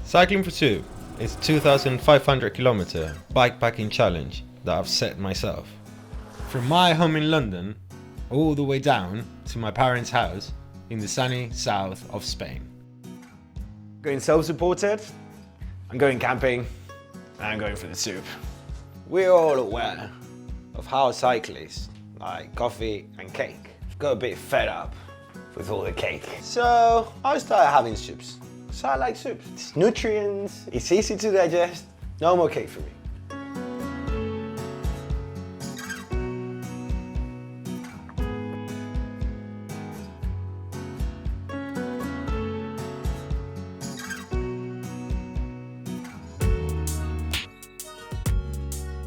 Cycling for Two is a 2,500 kilometer bikepacking challenge that I've set myself. From my home in London, all the way down to my parents' house in the sunny south of Spain. Going self-supported, I'm going camping, and I'm going for the soup. We're all aware of how cyclists like coffee and cake got a bit fed up with all the cake. So I started having soups. So I like soups. It's nutrients, it's easy to digest, no more cake for me.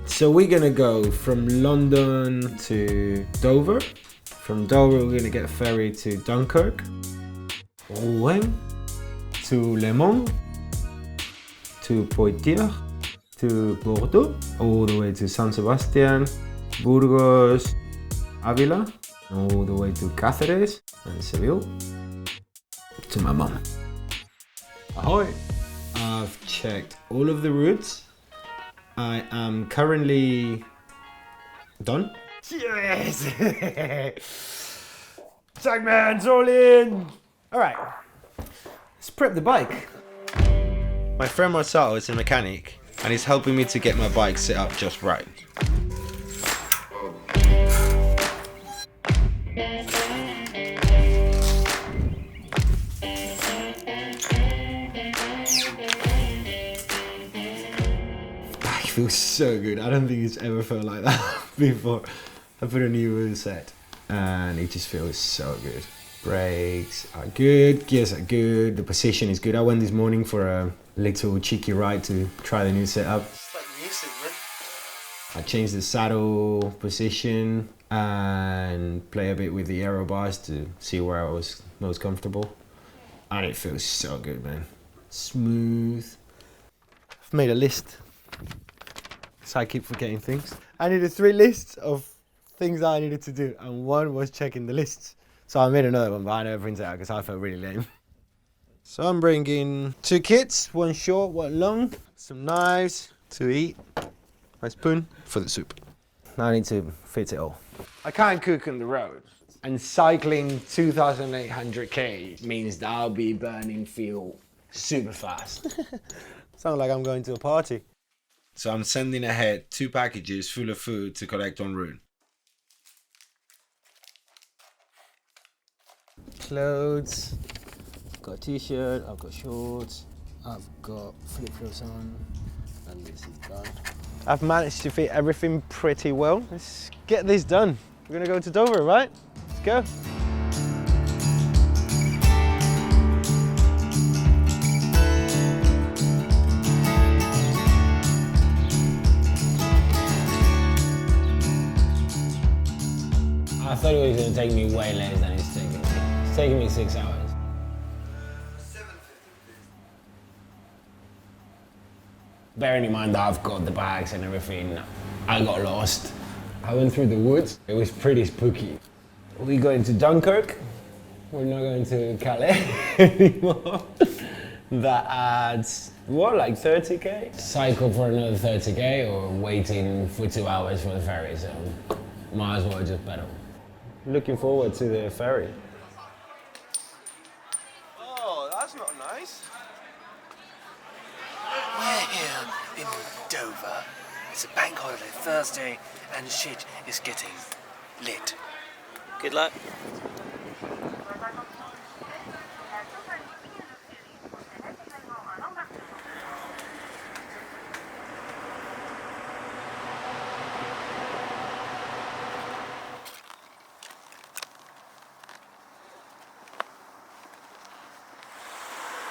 So we're gonna go from London to Dover. From Dover we're gonna get a ferry to Dunkirk, Rouen, to Le Mans, to Poitiers, to Bordeaux, all the way to San Sebastian, Burgos, Avila, all the way to Cadiz and Seville, to my mum. Ahoy! I've checked all of the routes. I am currently done. Yes! Tagman's all in! Alright, let's prep the bike. My friend Marcel is a mechanic and he's helping me to get my bike set up just right. It feels so good. I don't think it's ever felt like that before. I put a new wheel set and it just feels so good. Brakes are good, gears are good, the position is good. I went this morning for a little cheeky ride to try the new setup. It's like music, man. I changed the saddle position and play a bit with the aero bars to see where I was most comfortable. And it feels so good, man. Smooth. I've made a list. So I keep forgetting things. I needed 3 lists of things that I needed to do, and one was checking the lists. So I made another one, but I never printed it out because I felt really lame. So I'm bringing 2 kits, one short, one long, some knives to eat, my spoon for the soup. Now I need to fit it all. I can't cook on the road, and cycling 2,800k means that I'll be burning fuel super fast. Sounds like I'm going to a party. So I'm sending ahead 2 packages full of food to collect en route. Clothes. I've got a t-shirt, I've got shorts, I've got flip-flops on, and this is done. I've managed to fit everything pretty well. Let's get this done. We're gonna go to Dover, right? Let's go. I thought it was going to take me way less than it's taking me. It's taking me 6 hours. Bearing in mind that I've got the bags and everything, I got lost. I went through the woods. It was pretty spooky. We're going to Dunkirk. We're not going to Calais anymore. That adds, what, like 30k? Cycle for another 30k or waiting for 2 hours for the ferry, so might as well just pedal. Looking forward to the ferry. Oh, that's not nice. We're here in Dover. It's a bank holiday Thursday and shit is getting lit. Good luck.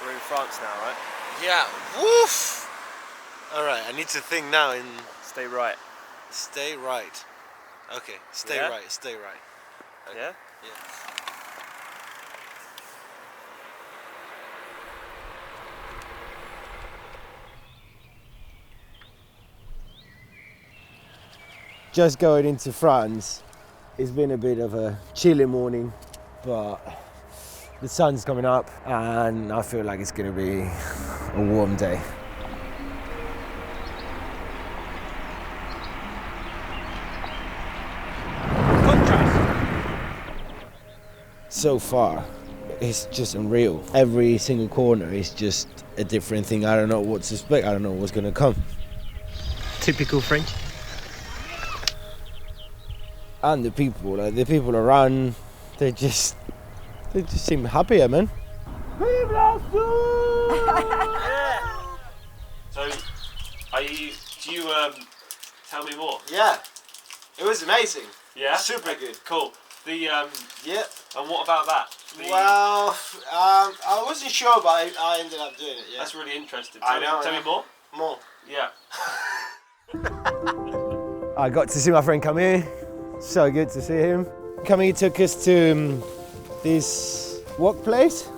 We're in France now, right? Yeah, woof! Alright, I need to think now in... Stay right. Stay right. Okay, stay Yeah? right, stay right. Okay. Yeah? Yeah. Just going into France, it's been a bit of a chilly morning, but The sun's coming up and I feel like it's gonna be a warm day. So far, it's just unreal. Every single corner is just a different thing. I don't know what to expect. I don't know what's gonna come. Typical French. And the people around, they just seem happier, man. So, do you tell me more? Yeah, it was amazing. Yeah? Super good. Cool. Yeah. And what about that? Well, I wasn't sure, but I ended up doing it. Yeah. That's really interesting. I know. Tell me more. More. Yeah. I got to see my friend Camille. So good to see him. Camille took us to this walk place.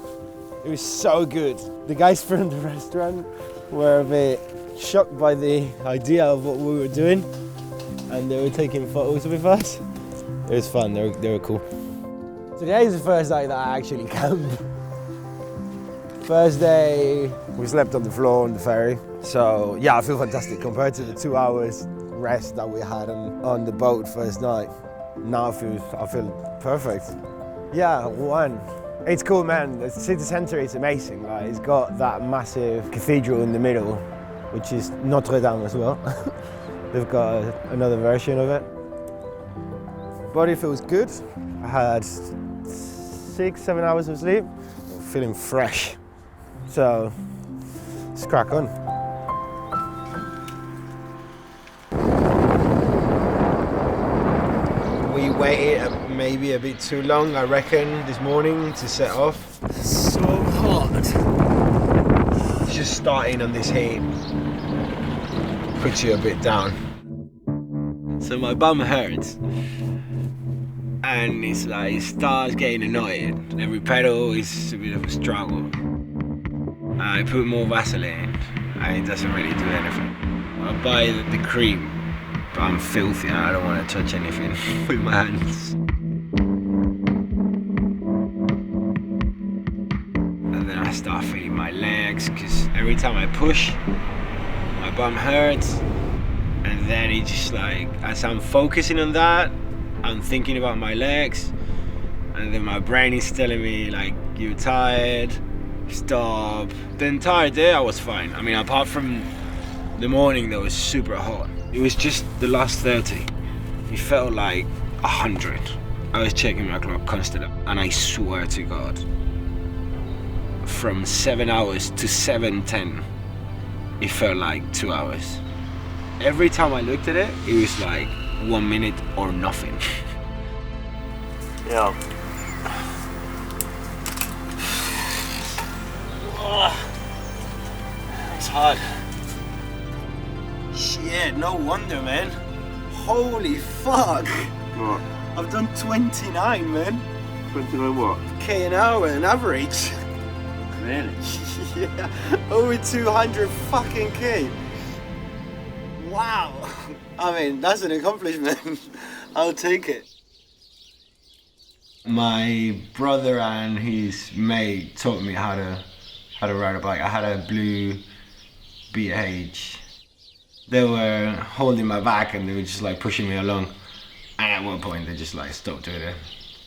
It was so good. The guys from the restaurant were a bit shocked by the idea of what we were doing, and they were taking photos with us. It was fun. They were cool. Today is the first day that I actually camped. First day, we slept on the floor on the ferry. So yeah, I feel fantastic compared to the 2 hours rest that we had on the boat first night. Now I feel perfect. Yeah, it's cool, man. The city centre is amazing. Like, it's got that massive cathedral in the middle, which is Notre Dame as well. They've got another version of it. Body feels good. I had 6-7 hours of sleep. Feeling fresh. So let's crack on. We waited maybe a bit too long, I reckon, this morning to set off. So hot. Just starting on this heat puts you a bit down. So my bum hurts. And it's like, it starts getting annoyed. Every pedal is a bit of a struggle. I put more Vaseline and it doesn't really do anything. I buy the cream, but I'm filthy and I don't want to touch anything with my hands. And then I start feeling my legs, because every time I push, my bum hurts. And then it's just like, as I'm focusing on that, I'm thinking about my legs, and then my brain is telling me like, you're tired, stop. The entire day I was fine. I mean, apart from the morning that was super hot. It was just the last 30. It felt like 100. I was checking my clock constantly, and I swear to God, from 7 hours to 7:10, it felt like 2 hours. Every time I looked at it, it was like 1 minute or nothing. Yeah. It's hard. Shit, no wonder, man. Holy fuck. What? I've done 29, man. 29 what? K an hour on average. Really? Yeah, over 200 fucking K. Wow. I mean, that's an accomplishment. I'll take it. My brother and his mate taught me how to ride a bike. I had a blue BH. They were holding my back and they were just like pushing me along. And at one point they just like stopped doing it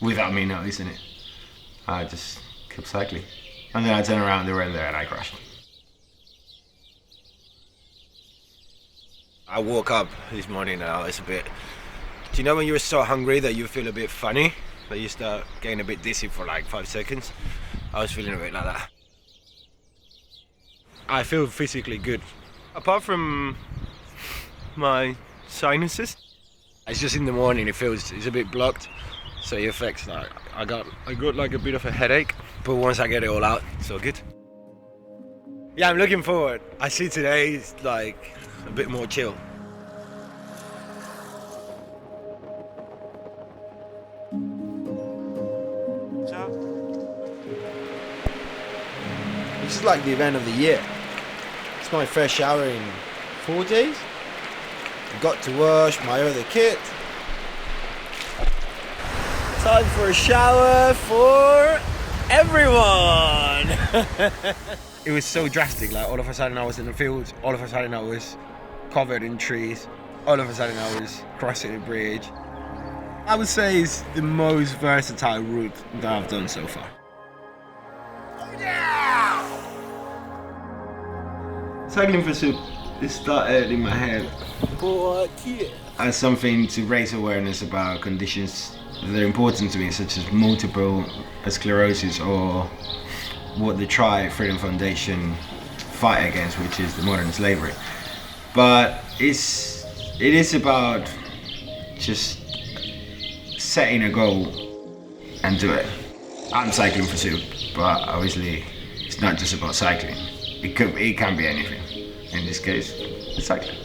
without me noticing it. I just kept cycling. And then I turned around, they were in there and I crashed. I woke up this morning and I was a bit... Do you know when you're so hungry that you feel a bit funny? That you start getting a bit dizzy for like 5 seconds? I was feeling a bit like that. I feel physically good. Apart from my sinuses, it's just in the morning it's a bit blocked, so it affects like I got like a bit of a headache, but once I get it all out, it's all good. Yeah, I'm looking forward. I see today is like a bit more chill. This is like the event of the year. It's my first shower in 4 days. Got to wash my other kit. Time for a shower for everyone! It was so drastic, like all of a sudden I was in the fields, all of a sudden I was covered in trees, all of a sudden I was crossing a bridge. I would say it's the most versatile route that I've done so far. Cycling for soup, it started in my head as something to raise awareness about conditions that are important to me, such as multiple sclerosis or what the Freedom Foundation fight against, which is the modern slavery. But it is about just setting a goal and do it. I'm cycling for soup, but obviously it's not just about cycling. It can be anything. In this case, it's cycling.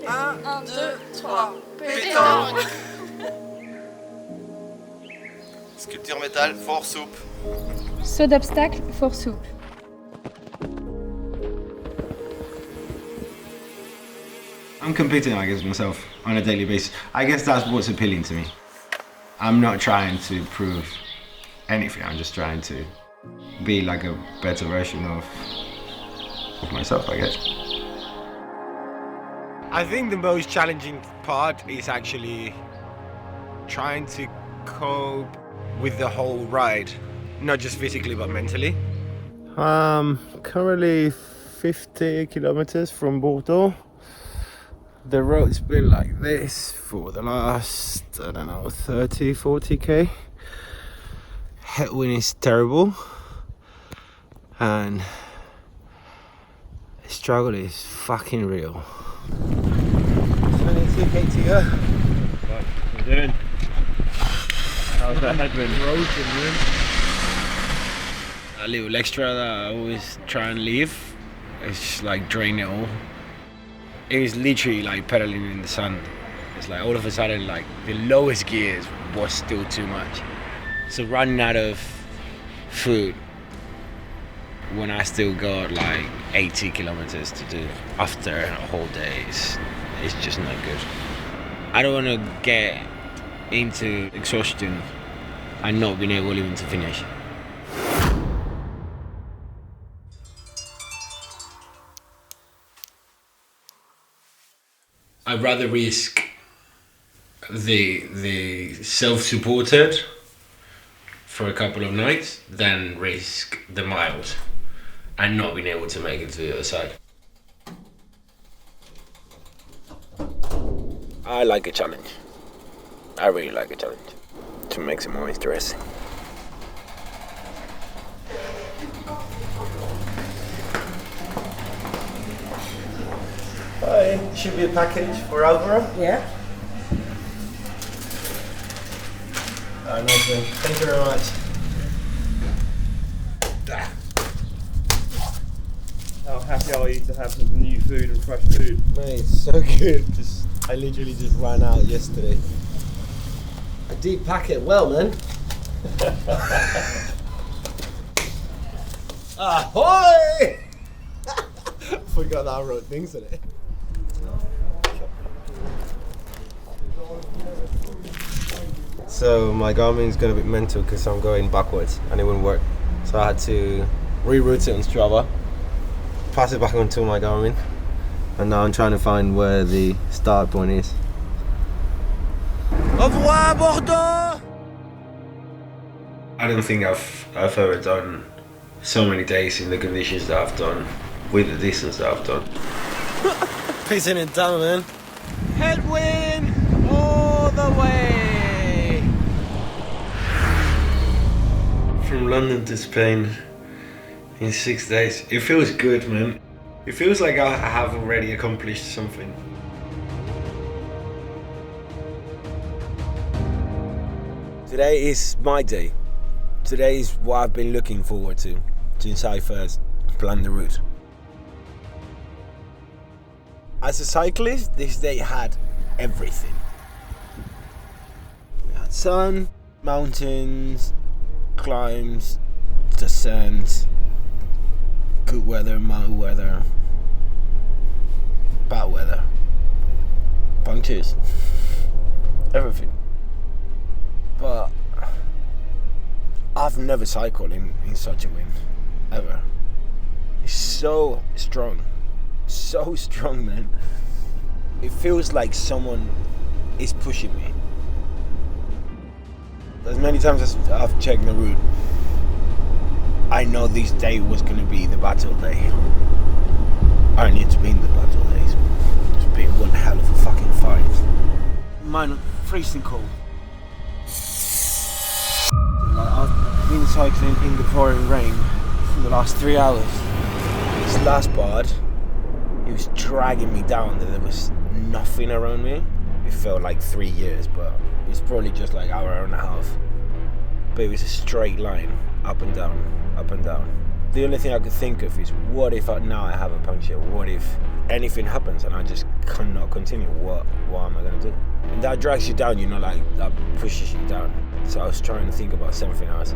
1, 2, 3, pétanque. Sculpture métal, for soup. Saut d'obstacle, for soup. I'm competing against myself on a daily basis. I guess that's what's appealing to me. I'm not trying to prove anything. I'm just trying to be like a better version of myself, I guess. I think the most challenging part is actually trying to cope with the whole ride, not just physically but mentally. Currently 50 kilometers from Bordeaux. The road's been like this for the last, I don't know, 30, 40k. Headwind is terrible and the struggle is fucking real. 22k to go. What are you doing? How's that headwind? A little extra that I always try and leave, it's just like drain it all. It was literally like pedaling in the sun. It's like all of a sudden, like the lowest gears was still too much. So running out of food when I still got like 80 kilometers to do after a whole day is just not good. I don't want to get into exhaustion and not being able even to finish. I'd rather risk the self-supported for a couple of nights than risk the miles and not being able to make it to the other side. I like a challenge. I really like a challenge. It makes it more interesting. Hi, should be a package for Alvaro. Yeah. Nice one. Thank you very much. How happy are you to have some new food and fresh food? Mate, it's so good. I literally just ran out yesterday. A deep packet, well, man. Ahoy! Forgot that I wrote things in it. So my Garmin's got a bit mental because I'm going backwards and it wouldn't work. So I had to reroute it on Strava, pass it back onto my Garmin, and now I'm trying to find where the start point is. Au revoir, Bordeaux! I don't think I've ever done so many days in the conditions that I've done, with the distance that I've done. Pissing it down, man. Headwind all the way! From London to Spain in 6 days. It feels good, man. It feels like I have already accomplished something. Today is my day. Today is what I've been looking forward to since I first planned the route. As a cyclist, this day had everything. We had sun, mountains, climbs, descents, good weather, mild weather, bad weather, punctures, everything. But I've never cycled in such a wind, ever. It's so strong, man. It feels like someone is pushing me. As many times as I've checked the route, I know this day was going to be the battle day. Only it's been the battle days. It's been one hell of a fucking fight. Man, freezing cold. I've been cycling in the pouring rain for the last 3 hours. This last part, it was dragging me down. There was nothing around me. It felt like 3 years, but it was probably just like an hour and a half. But it was a straight line, up and down, up and down. The only thing I could think of is, what if now I have a puncture? What if anything happens and I just cannot continue? What am I gonna do? And that drags you down, you know, like that pushes you down. So I was trying to think about something else.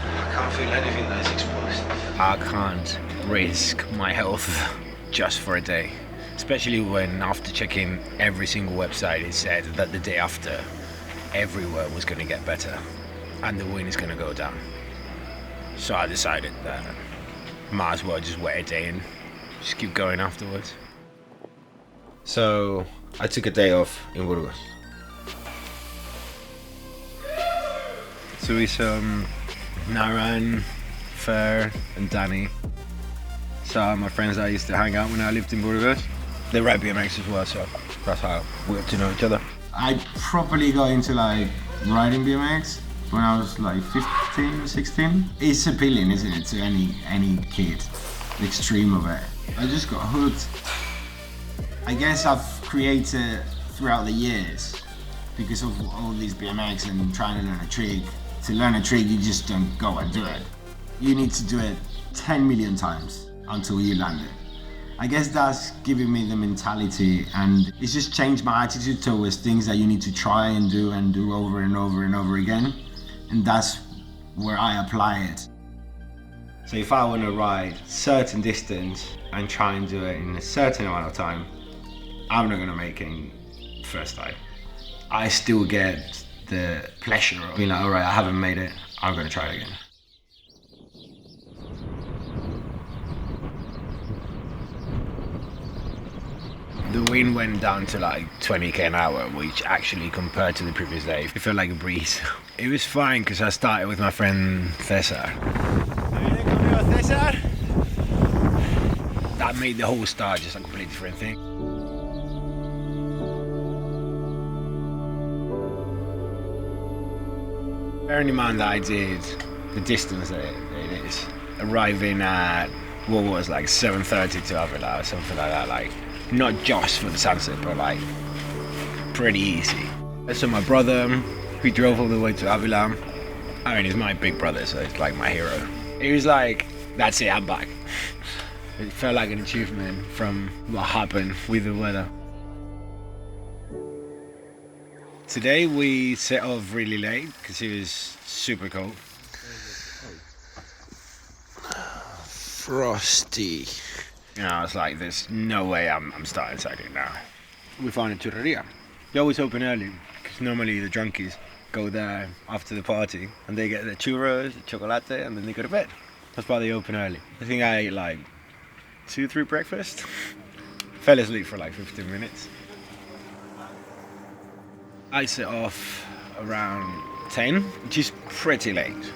I can't feel anything that's exposed. I can't risk my health just for a day. Especially when, after checking every single website, it said that the day after, everywhere was going to get better and the wind is going to go down. So I decided that might as well just wait a day and just keep going afterwards. So I took a day off in Burgos. So we Naran, Fer and Danny. So my friends that I used to hang out when I lived in Bordeaux. They ride BMX as well, so that's how we got to know each other. I properly got into like riding BMX when I was like 15 or 16. It's appealing, isn't it, to any kid, the extreme of it. I just got hooked. I guess I've created throughout the years, because of all these BMX and trying to learn a trick. To learn a trick, you just don't go and do it. You need to do it 10 million times until you land it. I guess that's giving me the mentality, and it's just changed my attitude towards things that you need to try and do over and over and over again. And that's where I apply it. So if I want to ride a certain distance and try and do it in a certain amount of time, I'm not going to make it first time. I still get the pleasure of being like, all right, I haven't made it, I'm going to try it again. The wind went down to like 20k an hour, which actually compared to the previous day, it felt like a breeze. It was fine because I started with my friend Cesar. That made the whole start just a completely different thing. Bearing in mind that I did the distance that it is, arriving at what was like 7:30 to Avila or something like that, like not just for the sunset, but like pretty easy. So my brother, we drove all the way to Avila. I mean, he's my big brother, so it's like my hero. It was like, that's it, I'm back. It felt like an achievement from what happened with the weather. Today we set off really late because it was super cold. Frosty. You know, I was like, there's no way I'm starting cycling now. We found a churreria. They always open early because normally the drunkies go there after the party and they get the churros, the chocolate, and then they go to bed. That's why they open early. I think I ate like 2-3 breakfast. Fell asleep for like 15 minutes. I set off around 10, which is pretty late.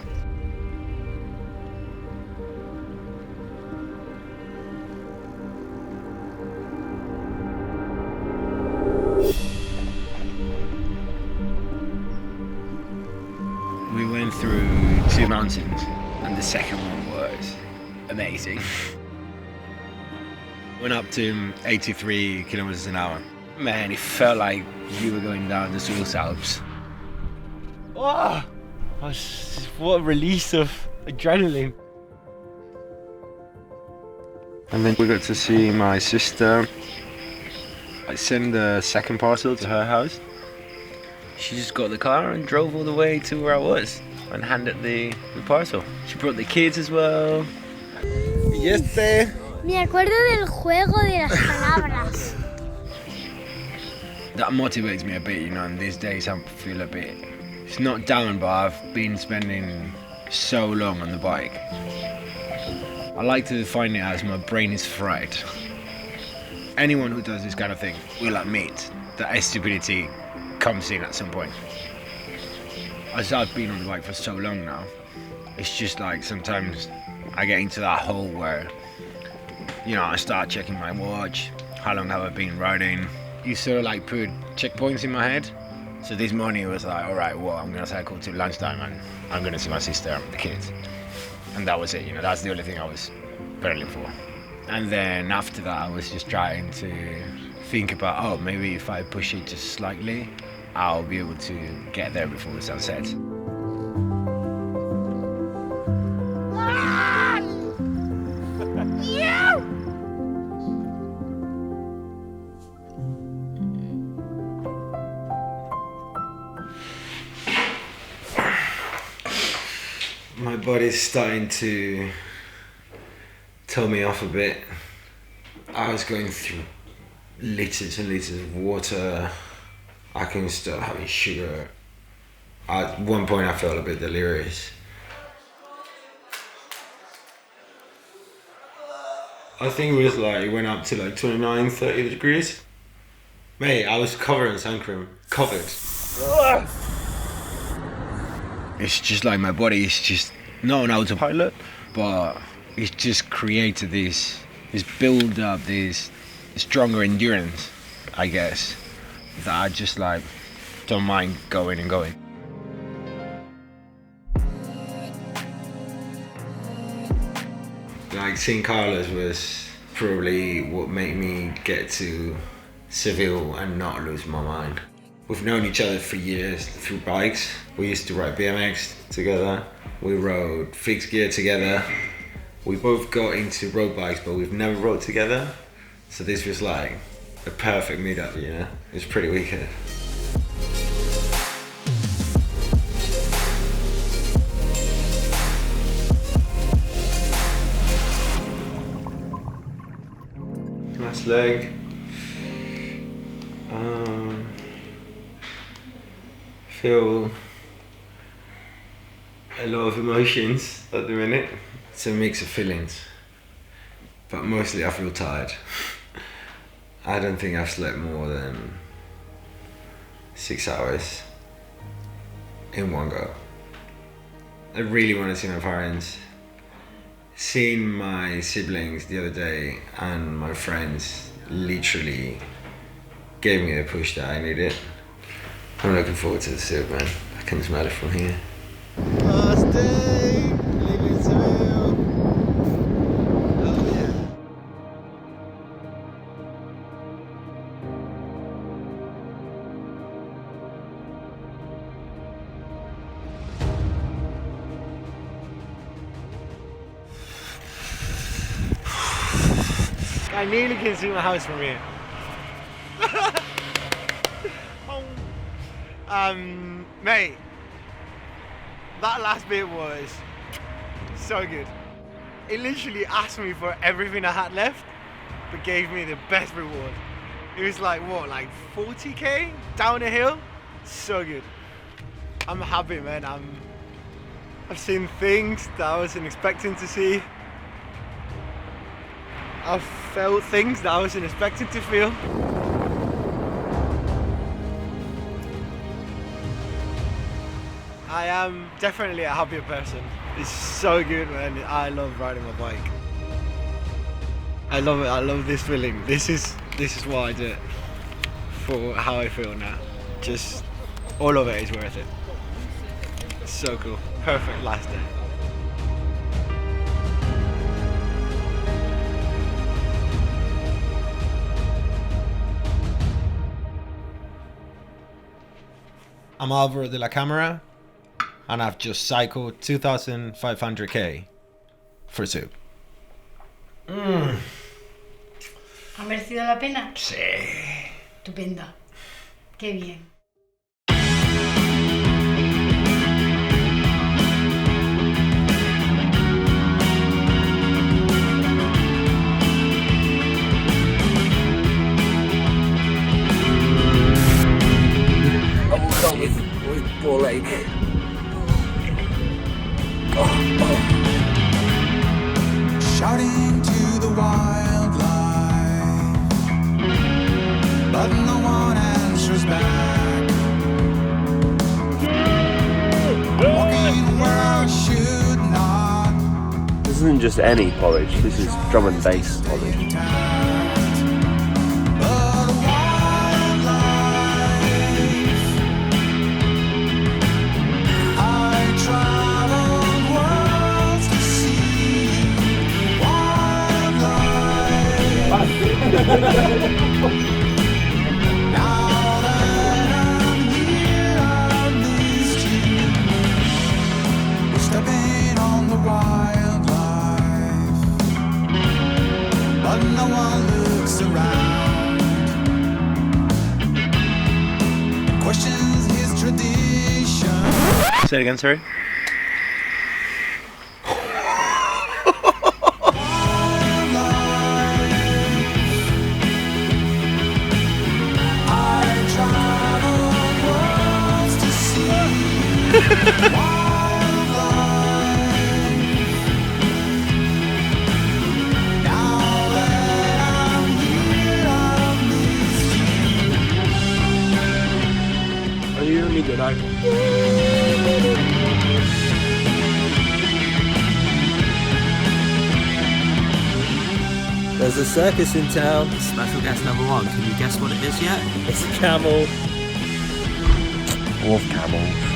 We went through 2 mountains, and the second one was amazing. Went up to 83 kilometers an hour. Man, it felt like you were going down the Swiss Alps. Oh, what a release of adrenaline. And then we got to see my sister. I sent the second parcel to her house. She just got the car and drove all the way to where I was and handed the parcel. She brought the kids as well. Me acuerdo del juego de las palabras. that motivates me a bit, you know, and these days I feel a bit, it's not down, but I've been spending so long on the bike. I like to define it as my brain is fried. Anyone who does this kind of thing will admit that stupidity comes in at some point. As I've been on the bike for so long now, it's just like sometimes I get into that hole where, you know, I start checking my watch, how long have I been riding. You sort of like put checkpoints in my head. So this morning it was like, all right, well, I'm gonna cycle to lunchtime and I'm gonna see my sister and the kids. And that was it, you know, that's the only thing I was pedaling for. And then after that, I was just trying to think about, oh, maybe if I push it just slightly, I'll be able to get there before the sun sets. My body's starting to tell me off a bit. I was going through liters and liters of water. I couldn't stop having sugar. At one point I felt a bit delirious. I think it was like, it went up to like 29, 30 degrees. Mate, I was covered in sun cream. Covered. It's just like my body is just not on autopilot, but it's just created this build up, this stronger endurance, I guess, that I just like don't mind going and going. Like St. Carlos was probably what made me get to Seville and not lose my mind. We've known each other for years through bikes. We used to ride BMX together. We rode fixed gear together. We both got into road bikes, but we've never rode together. So this was like a perfect meetup, you know? It was pretty wicked. Nice leg. Feel a lot of emotions at the minute. It's a mix of feelings, but mostly I feel tired. I don't think I've slept more than 6 hours in one go. I really want to see my parents. Seeing my siblings the other day and my friends literally gave me the push that I needed. I'm looking forward to the soup, man. I can smell it from here. Last day, leaving Seville. Oh yeah. I nearly can see my house from here. Mate, that last bit was so good. It literally asked me for everything I had left, but gave me the best reward. It was like, what, like 40k down a hill? So good. I'm happy, man. I've seen things that I wasn't expecting to see. I've felt things that I wasn't expecting to feel. I am definitely a happier person. It's so good, man. I love riding my bike. I love it. I love this feeling. This is why I do it. For how I feel now. Just all of it is worth it. So cool. Perfect last day. I'm Alvaro de la Camera, and I've just cycled 2,500k for soup. ¿Ha merecido la pena? Sí. Estupendo. Qué bien. wildlife, but no one answers back. Walking where I should not. This isn't just any porridge, this is drum and bass porridge. Stepping on the wildlife, but no one looks around. Questions his tradition. Say it again, sorry. Are you only good at There's a circus in town. Special guest number 1, can you guess what it is yet? It's a camel. Wolf camels.